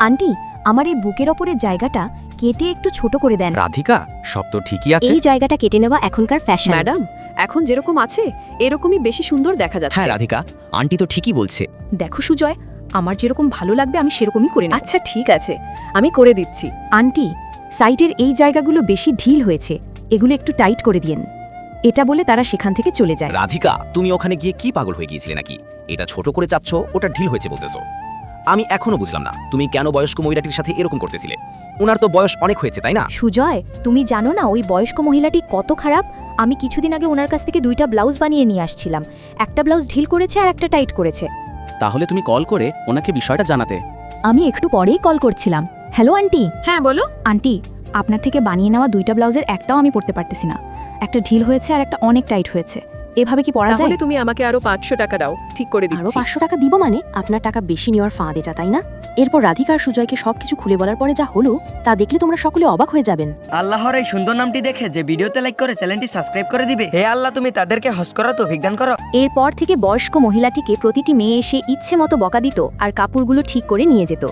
Aunty, আমার এই বুকের ওপরের জায়গাটা কেটে একটু ছোট করে দেন। রাধিকা, সব তো ঠিকই আছে। এই জায়গাটা কেটে নেওয়া এখনকার ফ্যাশন। ম্যাডাম, এখন যেরকম আছে এরকমই বেশি সুন্দর দেখা যাচ্ছে। হ্যাঁ রাধিকা, আন্টি তো ঠিকই বলছে। দেখো সুজয়, আমার যেরকম ভালো লাগবে আমি সেরকমই করে নেব। আচ্ছা ঠিক আছে, আমি করে দিচ্ছি। আন্টি, সাইডের এই জায়গাগুলো বেশি ঢিল হয়েছে, এগুলো একটু টাইট করে দিয়েন। এটা বলে তারা সেখান থেকে চলে যায়। রাধিকা, তুমি ওখানে গিয়ে কি পাগল হয়ে গিয়েছিলে নাকি? এটা ছোট করে চাচ্ছ, ওটা ঢিল হয়েছে বলতেছো। আমি এখনো বুঝলাম না তুমি কেন বয়স্ক মহিলাটির সাথে এরকম করতেছিলে। ওনার তো বয়স অনেক হয়েছে, তাই না? সুজয়, তুমি জানো না ওই বয়স্ক মহিলাটি কত খারাপ? আমি কিছুদিন আগে ওনার কাছ থেকে 2টা ব্লাউজ বানিয়ে নিয়ে আসছিলাম। একটা ব্লাউজ ঢিল করেছে আর একটা টাইট করেছে। তাহলে তুমি কল করে ওনাকে বিষয়টা জানাতে। আমি একটু পরেই কল করছিলাম। Hello aunty. হ্যাঁ বলো। আন্টি, আপনার থেকে বানিয়ে নেওয়া 2টা ব্লাউজের একটাও আমি পরতে পারতেছি না। একটা ঢিল হয়েছে আর একটা অনেক টাইট হয়েছে। এভাবে কি পরা যায়? তাহলে তুমি আমাকে আরো 500 টাকা দাও, ঠিক করে আরো দিচ্ছি। 500 টাকা দিব মানে আপনার টাকা বেশি নেওয়ার ফাঁদ এটা, তাই না? এরপর রাধিকা আর সুজয়কে সবকিছু খুলে বলার পরে যা হলো তা দেখলে তোমরা সকলে অবাক হয়ে যাবেন। আল্লাহর এই সুন্দর নামটি দেখে যে ভিডিওতে লাইক করে চ্যানেলটি সাবস্ক্রাইব করে দিবে, হে আল্লাহ তুমি তাদেরকে হজ করা তৌফিক দান করো। এরপর থেকে বয়স্ক মহিলাটিকে প্রতিটি মেয়ে এসে ইচ্ছে মতো বকা দিত আর কাপড়গুলো ঠিক করে নিয়ে যেত।